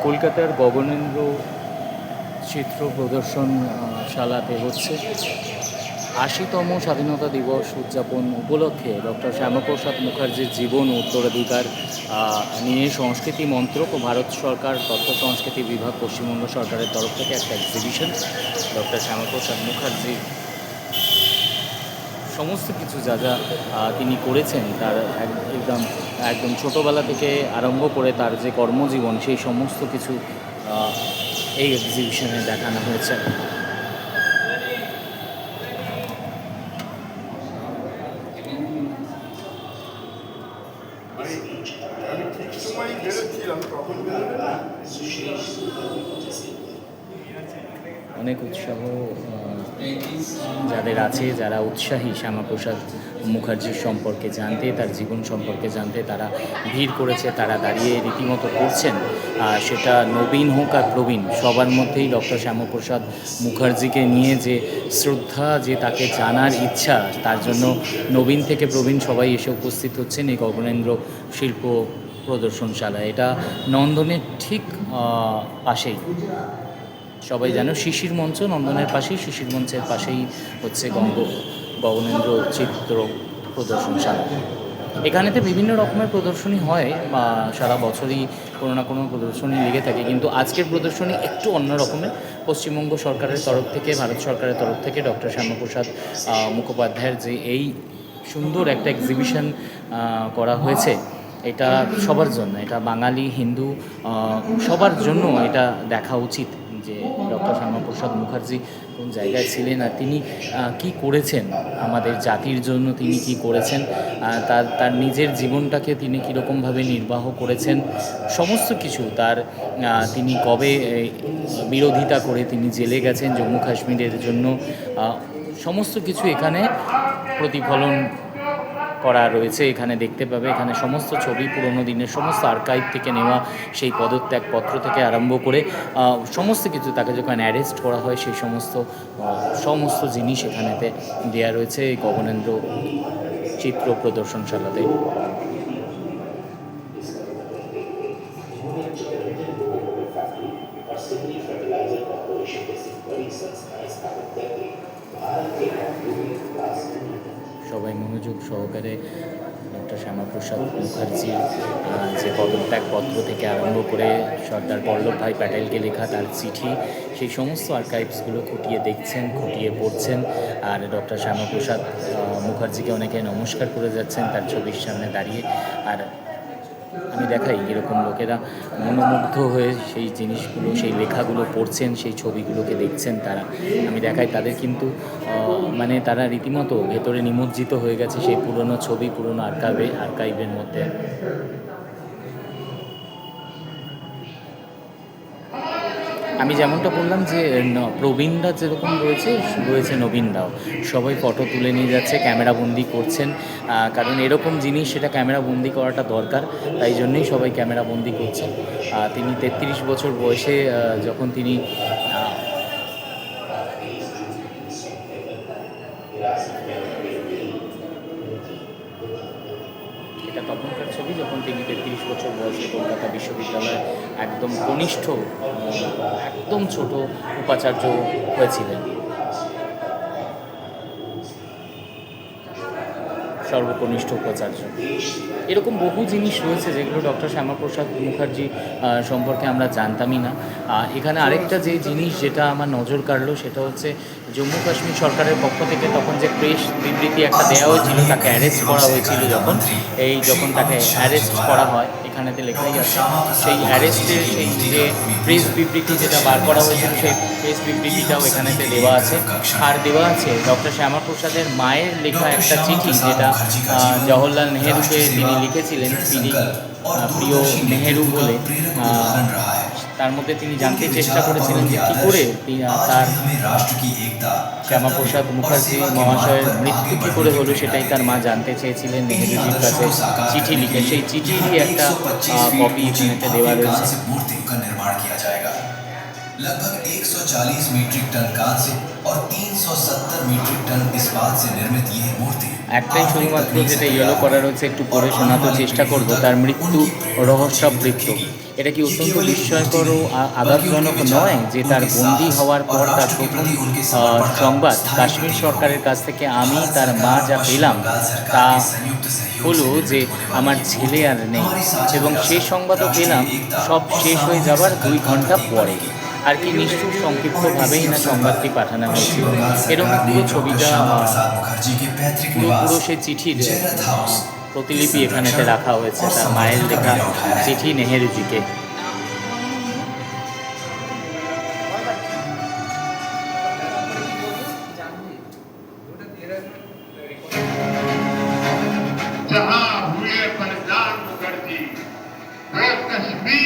কলকাতার গগনেন্দ্র চিত্র প্রদর্শনশালাতে হচ্ছে ৮০তম স্বাধীনতা দিবস উদযাপন উপলক্ষে ডক্টর শ্যামাপ্রসাদ মুখার্জির জীবন ও উত্তরাধিকার নিয়ে সংস্কৃতি মন্ত্রক ও ভারত সরকার তথ্য সংস্কৃতি বিভাগ পশ্চিমবঙ্গ সরকারের তরফ থেকে একটা এক্সিবিশন। ডক্টর শ্যামাপ্রসাদ মুখার্জির সমস্ত কিছু যা যা তিনি করেছেন তার একদম ছোটোবেলা থেকে আরম্ভ করে তার যে কর্মজীবন সেই সমস্ত কিছু এই এক্সিবিশনে দেখানো হয়েছে। অনেক উৎসাহ যাদের আছে, যারা উৎসাহী শ্যামাপ্রসাদ মুখার্জির সম্পর্কে জানতে, তার জীবন সম্পর্কে জানতে, তারা ভিড় করেছে, তারা দাঁড়িয়ে রীতিমতো করছেন। সেটা নবীন হোক আর প্রবীণ, সবার মধ্যেই ডক্টর শ্যামাপ্রসাদ মুখার্জিকে নিয়ে যে শ্রদ্ধা, যে তাকে জানার ইচ্ছা, তার জন্য নবীন থেকে প্রবীণ সবাই এসে উপস্থিত হচ্ছেন এই গগনেন্দ্র শিল্প প্রদর্শনশালায়। এটা নন্দনের ঠিক পাশেই, সবাই জানো শিশির মঞ্চ, নন্দনের পাশেই, শিশির মঞ্চের পাশেই হচ্ছে গগনেন্দ্র চিত্র প্রদর্শনশালা। এখানেতে বিভিন্ন রকমের প্রদর্শনী হয়, সারা বছরই কোনো না কোনো প্রদর্শনী লেগে থাকে, কিন্তু আজকের প্রদর্শনী একটু অন্য রকমের। পশ্চিমবঙ্গ সরকারের তরফ থেকে, ভারত সরকারের তরফ থেকে ডক্টর শ্যামাপ্রসাদ মুখোপাধ্যায়ের যে এই সুন্দর একটা এক্সিবিশন করা হয়েছে, এটা সবার জন্য, এটা বাঙালি হিন্দু সবার জন্য এটা দেখা উচিত যে ডক্টর শ্যামাপ্রসাদ মুখার্জি কোন জায়গায় ছিলেন আর তিনি কি করেছেন আমাদের জাতির জন্য, তিনি কি করেছেন, তার নিজের জীবনটাকে তিনি কীরকমভাবে নির্বাহ করেছেন, সমস্ত কিছু তার তিনি কবে বিরোধিতা করে তিনি জেলে গেছেন জম্মু কাশ্মীরের জন্য, সমস্ত কিছু এখানে প্রতিফলন করা রয়েছে। এখানে দেখতে পাবে, এখানে সমস্ত ছবি, পুরনো দিনের সমস্ত আর্কাইভ থেকে নেওয়া, সেই পদত্যাগপত্র থেকে আরম্ভ করে সমস্ত কিছু, তাকে যখন অ্যারেস্ট করা হয় সেই সমস্ত জিনিস এখানেতে দেওয়া রয়েছে এই গগনেন্দ্র চিত্র প্রদর্শনশালাতে। সবাই মনোযোগ সহকারে ডক্টর শ্যামাপ্রসাদ মুখার্জির যে পদত্যাগপত্র থেকে আরম্ভ করে সর্দার বল্লভভাই প্যাটেলকে লেখা তার চিঠি, সেই সমস্ত আর্কাইভসগুলো খুঁটিয়ে দেখছেন, খুঁটিয়ে পড়ছেন। আর ডক্টর শ্যামাপ্রসাদ মুখার্জিকে অনেকে নমস্কার করে যাচ্ছেন তার ছবির সামনে দাঁড়িয়ে। আর আমি দেখাই এরকম লোকেরা মনোমুগ্ধ হয়ে সেই জিনিসগুলো, সেই লেখাগুলো পড়ছেন, সেই ছবিগুলোকে দেখছেন তারা। আমি দেখাই তাদের কিন্তু মানে তারা রীতিমতো ভেতরে নিমজ্জিত হয়ে গেছে সেই পুরনো ছবি, পুরনো আর্কাইভের মধ্যে। আমি যেমনটা বললাম যে প্রবীণরা যেরকম রয়েছে নবীনরাও, সবাই ফটো তুলে নিয়ে যাচ্ছে, ক্যামেরাবন্দি করছেন, কারণ এরকম জিনিস সেটা ক্যামেরাবন্দি করাটা দরকার, তাই জন্যই সবাই ক্যামেরাবন্দি করছেন। তিনি ৩৩ বছর বয়সে যখন তিনি এটা তখনকার ছবি যখন তিনি ৩৩ বছর বয়সে কলকাতা বিশ্ববিদ্যালয়ে একদম কনিষ্ঠ, একদম ছোট উপাচার্য হয়েছিলেন, সর্বকনিষ্ঠ উপাচার্য। এরকম বহু জিনিস রয়েছে যেগুলো ডক্টর শ্যামাপ্রসাদ মুখার্জি সম্পর্কে আমরা জানতামই না। এখানে আরেকটা যে জিনিস যেটা আমার নজর কাড়লো সেটা হচ্ছে জম্মু কাশ্মীর সরকারের পক্ষ থেকে তখন যে প্রেস বিবৃতি একটা দেওয়া হয়েছিল, তাকে অ্যারেস্ট করা হয়েছিল, যখন তাকে অ্যারেস্ট করা হয়, এখানেতে লেখাই আছে সেই অ্যারেস্টের সেই যে প্রেস বিবৃতি যেটা বার করা হয়েছিল, সেই প্রেস বিবৃতিটাও এখানেতে দেওয়া আছে। আর দেওয়া আছে ডক্টর শ্যামাপ্রসাদের মায়ের লেখা একটা চিঠি, যেটা জওহরলাল নেহেরুকে তিনি লিখেছিলেন, তিনি প্রিয় নেহেরু বলে। তার মধ্যে তিনি জানতে চেষ্টা করেছিলেন যে কী করে তার শ্যামাপ্রসাদ মুখার্জি মহাশয়ের মৃত্যু কী করে হলো, সেটাই তার মা জানতে চেয়েছিলেন নেহেরুজির কাছে চিঠি লিখে। সেই চিঠিরই একটা কপি এখানেতে দেওয়া রয়েছে। लगभग 140 मीट्रिक टन कांस्य और 370 मीट्रिक टन इस्पात से निर्मित यह मूर्ति একটাই শুধুমাত্র যেটা ইয়েলো করা রয়েছে, একটু পড়ে শোনাতে চেষ্টা করব। তার মৃত্যু রহস্যাবৃত্ত। এটা কি অত্যন্ত বিস্ময়কর ও আঘাতজনক নয় যে তার বন্দী হওয়ার পর তার প্রথম সংবাদ কাশ্মীর সরকারের কাছ থেকে আমি তার মা যা পেলাম তা হলো যে আমার ছেলে আর নেই, এবং সেই সংবাদও পেলাম সব শেষ হয়ে যাবার 2 ঘন্টা পরে। আর কি নিষ্ঠুর সংক্ষিপ্তভাবেই না সংবাদটি পাঠানো হয়েছিল। এরকম পুরো ছবিটা পুরো সেই চিঠির প্রতিলিপি এখানেতে রাখা হয়েছে, তার মায়ের লেখা চিঠি নেহেরুজিকে।